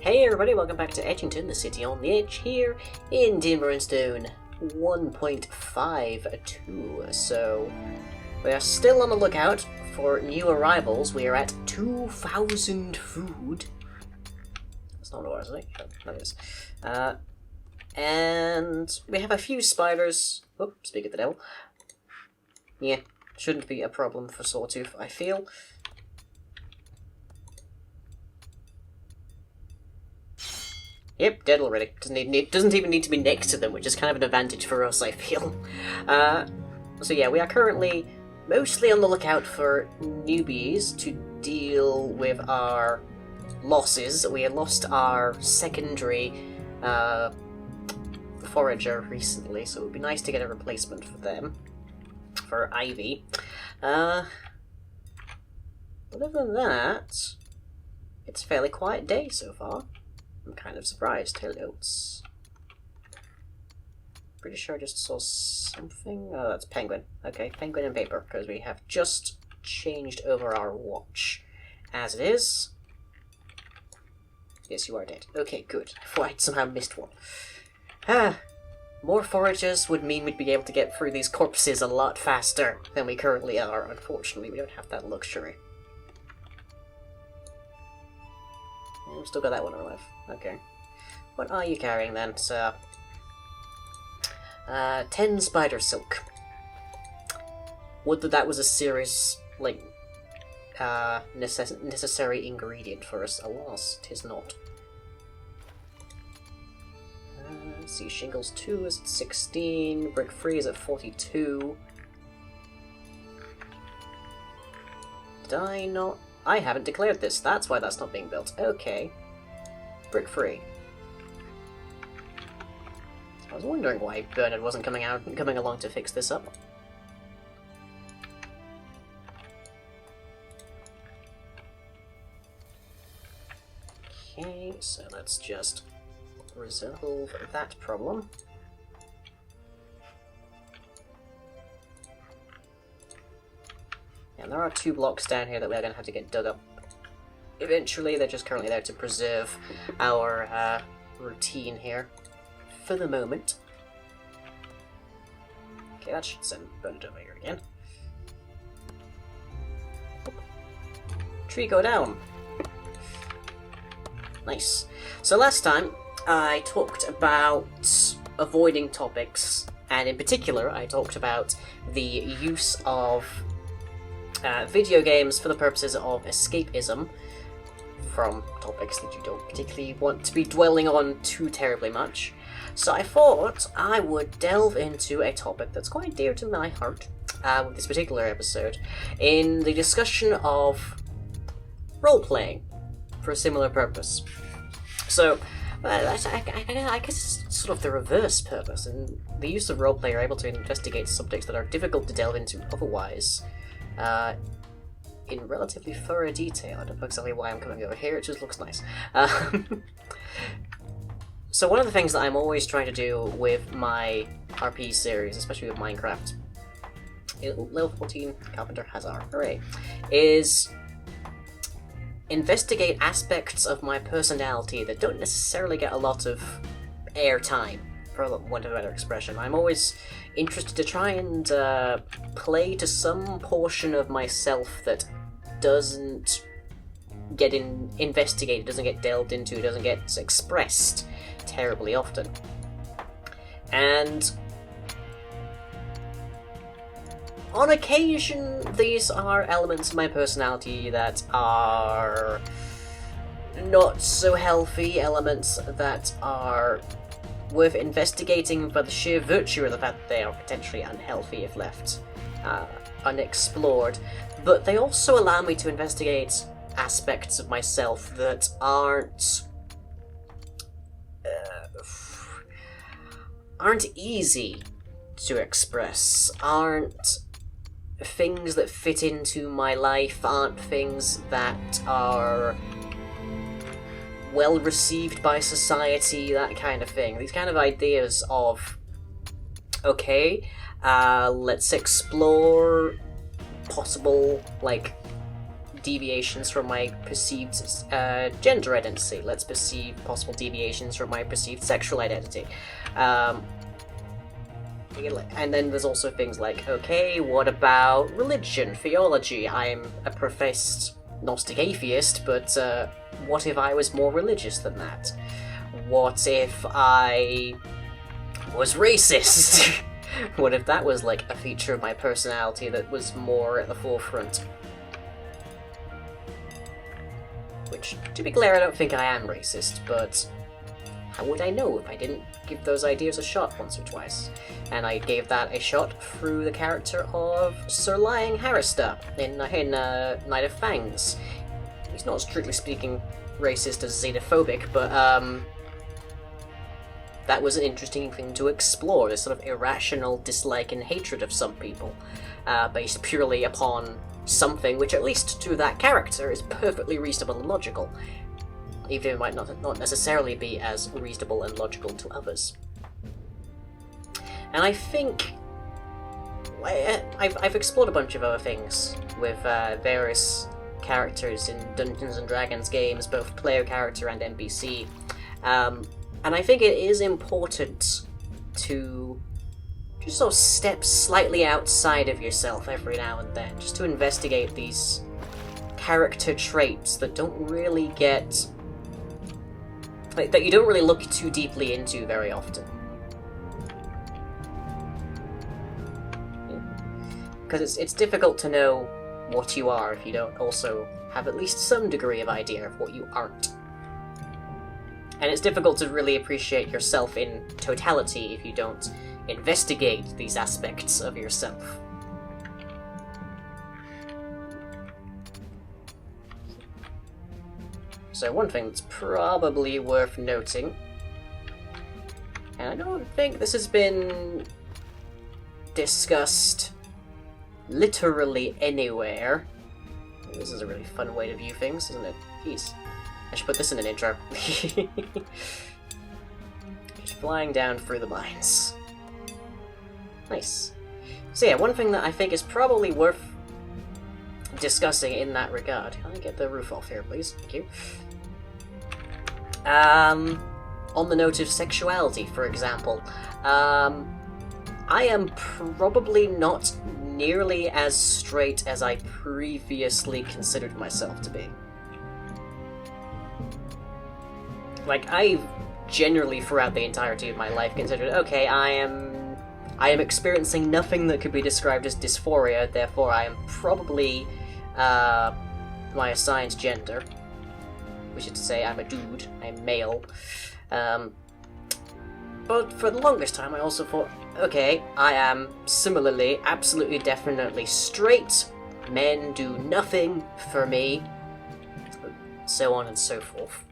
Hey everybody, welcome back to Edgington, the city on the edge, here in Timber and Stone 1.52. So, we are still on the lookout for new arrivals. We are at 2,000 food. That's not ours, is it? Sure, that is. And we have a few spiders. Oh, speak of the devil. Yeah, shouldn't be a problem for Sawtooth, I feel. Yep, dead already. Doesn't even need to be next to them, which is kind of an advantage for us, I feel. So yeah, we are currently mostly on the lookout for newbies to deal with our losses. We had lost our secondary forager recently, so it would be nice to get a replacement for them, for Ivy. But other than that, it's a fairly quiet day so far. I'm kind of surprised. Hello. Pretty sure I just saw something. Oh, that's penguin. Okay, penguin and paper, because we have just changed over our watch. As it is. Yes, you are dead. Okay, good. I thought I'd somehow missed one. More foragers would mean we'd be able to get through these corpses a lot faster than we currently are. Unfortunately, we don't have that luxury. We've still got that one alive. Okay. What are you carrying then, sir? 10 spider silk. Would that was a serious, like, necessary ingredient for us. Alas, 'tis not. Let's see, shingles 2 is at 16, brick 3 is at 42. Did I not? I haven't declared this, that's why that's not being built. Okay. Brick 3. I was wondering why Bernard wasn't coming along to fix this up. Okay, so let's just resolve that problem. And there are 2 blocks down here that we're going to have to get dug up. Eventually, they're just currently there to preserve our routine here. For the moment. Okay, that should send Bernard over here again. Tree go down. Nice. So last time, I talked about avoiding topics, and in particular, I talked about the use of video games for the purposes of escapism from topics that you don't particularly want to be dwelling on too terribly much. So I thought I would delve into a topic that's quite dear to my heart with this particular episode, in the discussion of role-playing for a similar purpose. So, I guess it's sort of the reverse purpose. In the use of roleplay, you're able to investigate subjects that are difficult to delve into otherwise, in relatively thorough detail. I don't know exactly why I'm coming over here, it just looks nice. So one of the things that I'm always trying to do with my RP series, especially with Minecraft, level 14 Carpenter Hazard, hooray, is investigate aspects of my personality that don't necessarily get a lot of airtime, for want of a better expression. I'm always interested to try and play to some portion of myself that doesn't get investigated, doesn't get delved into, doesn't get expressed terribly often. And on occasion, these are elements of my personality that are not so healthy, elements that are worth investigating for the sheer virtue of the fact that they are potentially unhealthy if left unexplored. But they also allow me to investigate aspects of myself that aren't easy to express, aren't things that fit into my life, aren't things that are well received by society, that kind of thing. These kind of ideas of, okay, let's explore possible, like, deviations from my perceived gender identity. Let's perceive possible deviations from my perceived sexual identity. And then there's also things like, okay, what about religion, theology? I'm a professed Gnostic atheist, but what if I was more religious than that? What if I was racist? What if that was like a feature of my personality that was more at the forefront? Which, to be clear, I don't think I am racist, but how would I know if I didn't give those ideas a shot once or twice? And I gave that a shot through the character of Sir Lying Harrister in Knight of Fangs. He's not strictly speaking racist or xenophobic, but that was an interesting thing to explore, this sort of irrational dislike and hatred of some people, based purely upon something which, at least to that character, is perfectly reasonable and logical, even if it might not necessarily be as reasonable and logical to others. And I think I've explored a bunch of other things with various characters in Dungeons & Dragons games, both player character and NPC, and I think it is important to just sort of step slightly outside of yourself every now and then, just to investigate these character traits that don't really get... that you don't really look too deeply into very often. Because it's difficult to know what you are if you don't also have at least some degree of idea of what you aren't. And it's difficult to really appreciate yourself in totality if you don't investigate these aspects of yourself. So one thing that's probably worth noting, and I don't think this has been discussed literally anywhere. This is a really fun way to view things, isn't it? Jeez. I should put this in an intro. Just flying down through the mines. Nice. So yeah, one thing that I think is probably worth discussing in that regard. Can I get the roof off here, please? Thank you. On the note of sexuality, for example, I am probably not nearly as straight as I previously considered myself to be. Like, I've generally, throughout the entirety of my life, considered, okay, I am experiencing nothing that could be described as dysphoria, therefore I am probably my assigned gender, which is to say I'm a dude, I'm male. But for the longest time I also thought, okay, I am similarly, absolutely, definitely straight, men do nothing for me, so on and so forth.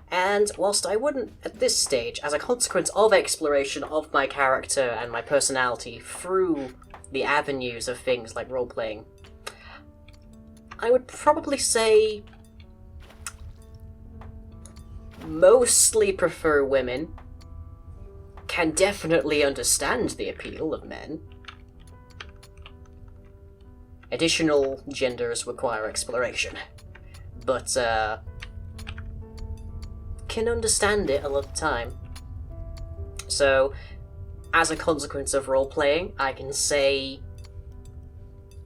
And whilst I wouldn't, at this stage, as a consequence of exploration of my character and my personality through the avenues of things like role-playing, I would probably say mostly prefer women, can definitely understand the appeal of men. Additional genders require exploration, but can understand it a lot of the time. So, as a consequence of role-playing, I can say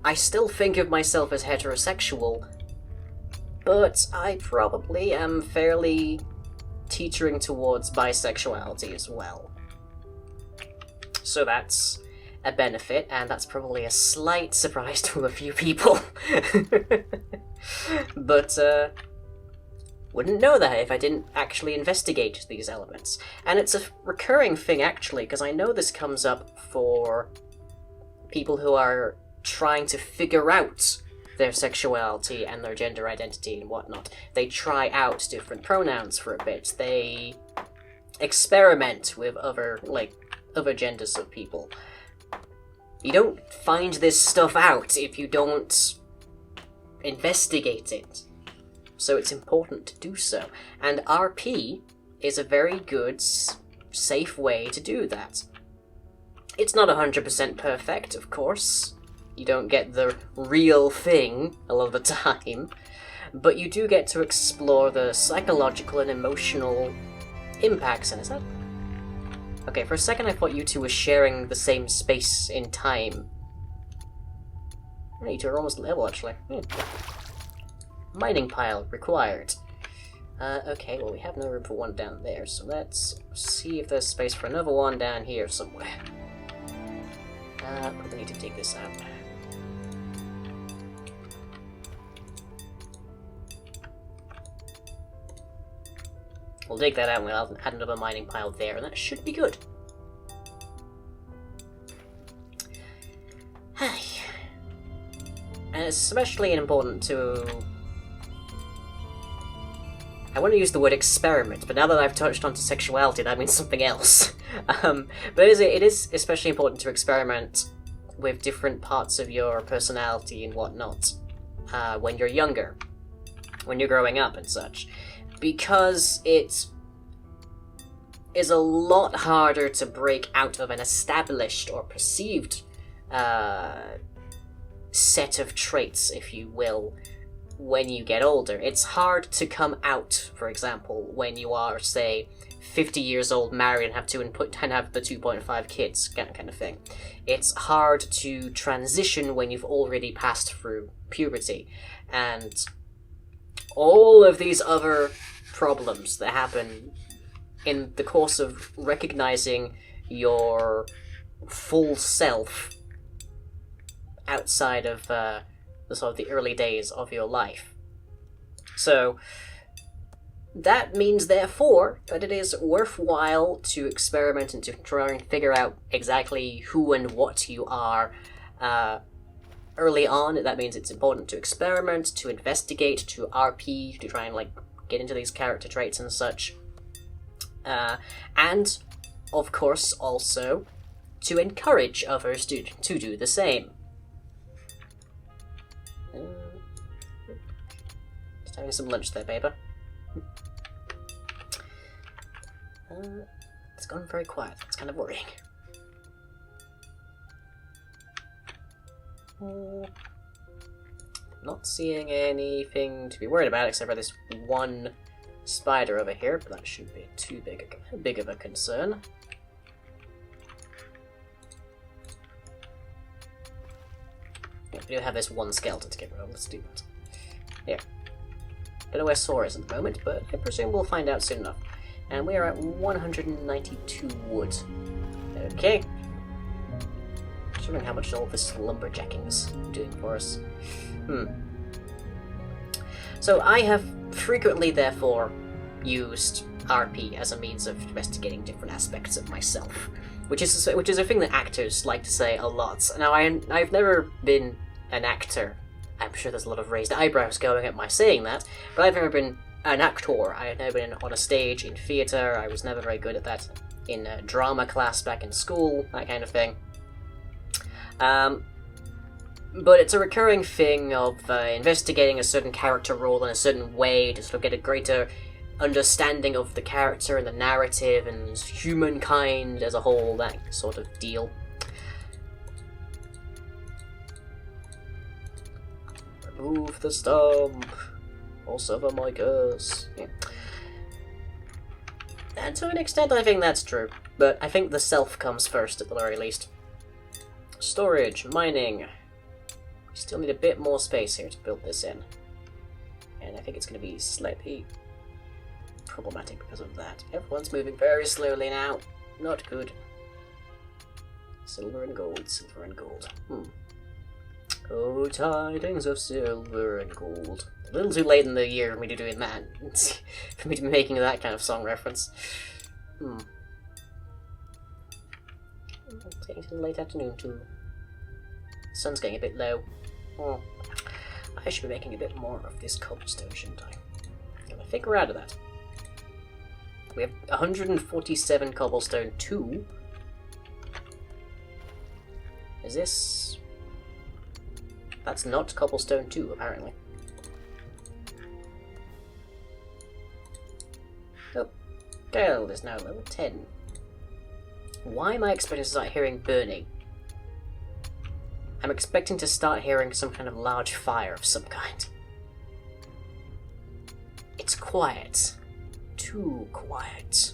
I still think of myself as heterosexual, but I probably am fairly teetering towards bisexuality as well. So that's a benefit, and that's probably a slight surprise to a few people. But, wouldn't know that if I didn't actually investigate these elements. And it's a recurring thing, actually, because I know this comes up for people who are trying to figure out their sexuality and their gender identity and whatnot. They try out different pronouns for a bit. They experiment with other genders of people. You don't find this stuff out if you don't investigate it. So it's important to do so. And RP is a very good, safe way to do that. It's not 100% perfect, of course. You don't get the real thing a lot of the time, but you do get to explore the psychological and emotional impacts. And is that... Okay, for a second I thought you two were sharing the same space in time. You two are almost level, actually. Mining pile required. Okay, well we have no room for one down there, so let's see if there's space for another one down here somewhere. Probably need to dig this out. We'll dig that out and we'll add another mining pile there, and that should be good. And it's especially important to... I want to use the word experiment, but now that I've touched onto sexuality, that means something else. But it is especially important to experiment with different parts of your personality and whatnot when you're younger, when you're growing up and such, because it is a lot harder to break out of an established or perceived set of traits, if you will, when you get older. It's hard to come out, for example, when you are, say, 50 years old, married, and have the 2.5 kids, kind of thing. It's hard to transition when you've already passed through puberty, and all of these other problems that happen in the course of recognizing your full self outside of the sort of the early days of your life. So that means, therefore, that it is worthwhile to experiment and to try and figure out exactly who and what you are early on. That means it's important to experiment, to investigate, to RP, to try and get into these character traits and such. And, of course, also to encourage others to do the same. Just having some lunch there, baby. It's gone very quiet. It's kind of worrying. Not seeing anything to be worried about except for this one spider over here, but that shouldn't be too big of a concern. Yeah, we do have this one skeleton to get rid of. Let's do that. Here. Don't know where Sora is at the moment, but I presume we'll find out soon enough. And we are at 192 wood. Okay. Just wondering how much all this lumberjacking is doing for us. So I have frequently, therefore, used RP as a means of investigating different aspects of myself, which is a thing that actors like to say a lot. Now, I've never been an actor. I'm sure there's a lot of raised eyebrows going at my saying that, but I've never been an actor. I've never been on a stage in theatre. I was never very good at that in a drama class back in school, that kind of thing. But it's a recurring thing of investigating a certain character role in a certain way to sort of get a greater understanding of the character and the narrative and humankind as a whole, that sort of deal. Remove the stump, or suffer my curse. Yeah. And to an extent I think that's true, but I think the self comes first at the very least. Storage, mining. We still need a bit more space here to build this in. And I think it's going to be slightly problematic because of that. Everyone's moving very slowly now. Not good. Silver and gold, silver and gold. Oh, tidings of silver and gold. A little too late in the year for me to be doing that. For me to be making that kind of song reference. It's getting to the late afternoon too. The sun's getting a bit low. I should be making a bit more of this cobblestone, shouldn't I? I think we're out of that. We have 147 cobblestone 2. Is this... That's not cobblestone 2, apparently. Oh, Gale is now level 10. Why am I expecting to start hearing burning? I'm expecting to start hearing some kind of large fire of some kind. It's quiet. Too quiet.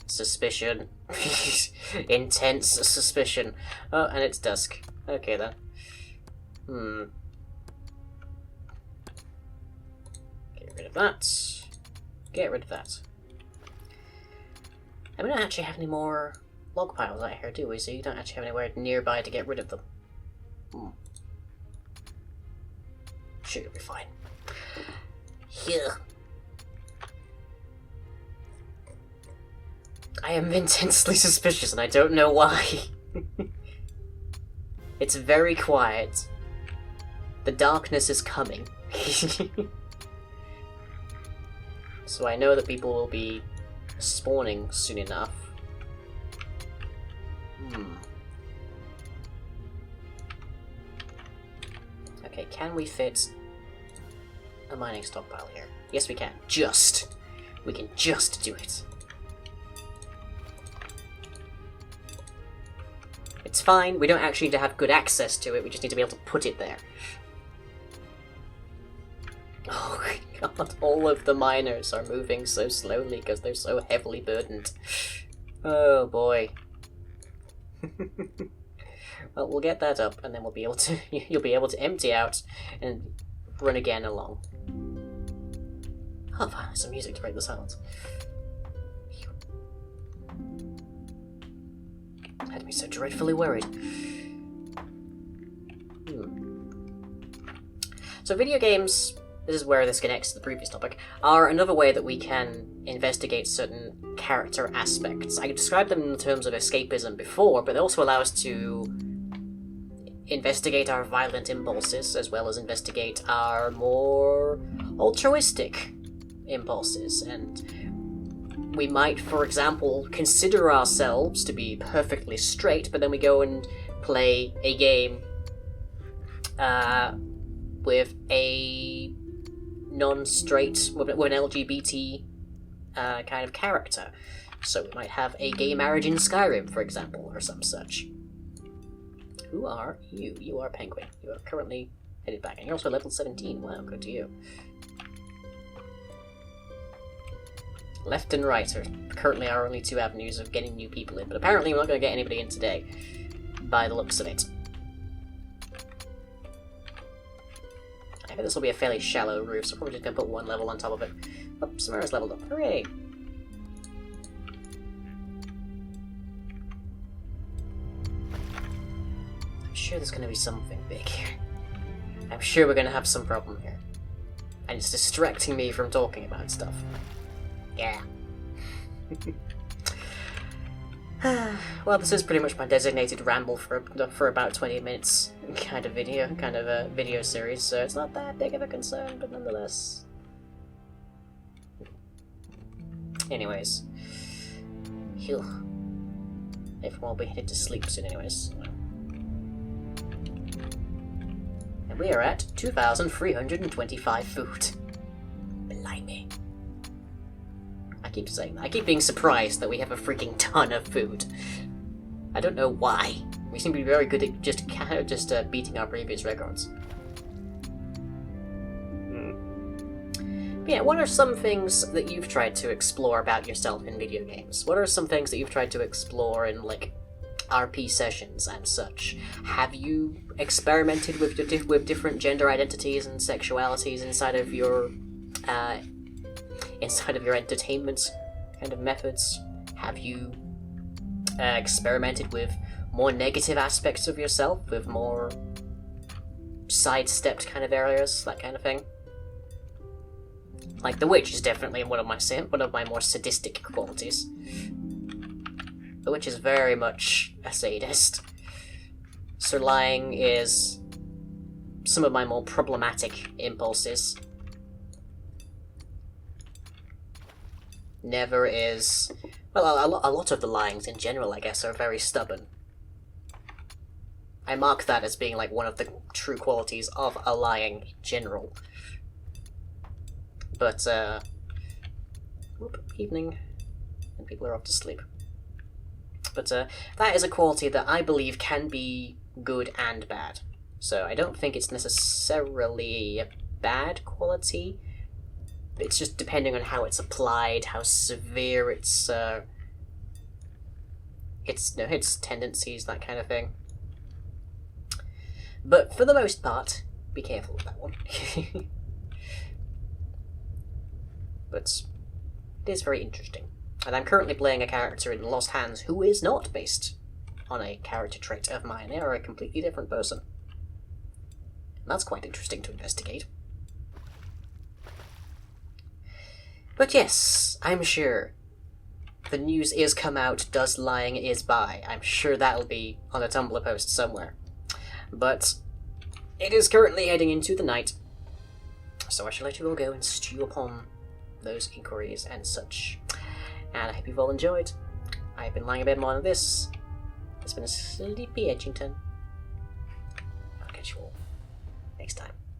Suspicion. Intense suspicion. Oh, and it's dusk. Okay then. Get rid of that. Get rid of that. And we don't actually have any more log piles out here, do we? So you don't actually have anywhere nearby to get rid of them. Sure, you'll be fine. Here. I am intensely suspicious and I don't know why. It's very quiet. The darkness is coming. So I know that people will be spawning soon enough. Okay, can we fit a mining stockpile here? Yes, we can. We can just do it. It's fine, we don't actually need to have good access to it, we just need to be able to put it there. Oh god, all of the miners are moving so slowly because they're so heavily burdened. Oh boy. Well, we'll get that up, and then we'll be able to. You'll be able to empty out and run again along. Oh, wow, some music to break the silence. I had to be so dreadfully worried. So, video games. This is where this connects to the previous topic, are another way that we can investigate certain character aspects. I described them in terms of escapism before, but they also allow us to investigate our violent impulses, as well as investigate our more altruistic impulses. And we might, for example, consider ourselves to be perfectly straight, but then we go and play a game with a non-straight, with an LGBT kind of character. So we might have a gay marriage in Skyrim, for example, or some such. Who are you? You are Penguin. You are currently headed back, and you're also level 17. Wow, good to you. Left and right are currently our only two avenues of getting new people in, but apparently we're not going to get anybody in today, by the looks of it. I think this will be a fairly shallow roof, so I'm probably just going to put one level on top of it. Oh, Samara's leveled up. Hooray! I'm sure there's going to be something big here. I'm sure we're going to have some problem here. And it's distracting me from talking about stuff. Yeah. Well, this is pretty much my designated ramble for about 20 minutes kind of video series, so it's not that big of a concern, but nonetheless. Anyways. Phew. Everyone will be headed to sleep soon anyways. And we are at 2,325 food. Blimey. I keep saying that. I keep being surprised that we have a freaking ton of food. I don't know why. We seem to be very good at just beating our previous records. But yeah, what are some things that you've tried to explore about yourself in video games? What are some things that you've tried to explore in, like, RP sessions and such? Have you experimented with different gender identities and sexualities inside of your entertainment kind of methods? Have you experimented with more negative aspects of yourself, with more sidestepped kind of areas, that kind of thing? Like, The Witch is definitely one of my more sadistic qualities. The Witch is very much a sadist. Sir Lying is some of my more problematic impulses. Never is... Well, a lot of the Lyings in general, I guess, are very stubborn. I mark that as being, like, one of the true qualities of a Lying in general. But, evening. and people are off to sleep. But that is a quality that I believe can be good and bad. So I don't think it's necessarily a bad quality. It's just depending on how it's applied, how severe its tendencies, that kind of thing. But for the most part, be careful with that one. But it is very interesting. And I'm currently playing a character in Lost Hands who is not based on a character trait of mine. They are a completely different person. And that's quite interesting to investigate. But yes, I'm sure the news is come out, Does Lying Is By. I'm sure that'll be on a Tumblr post somewhere. But it is currently heading into the night, so I shall let you all go and stew upon those inquiries and such. And I hope you've all enjoyed. I've been lying a bit more on this. It's been a sleepy Edgington. I'll catch you all next time.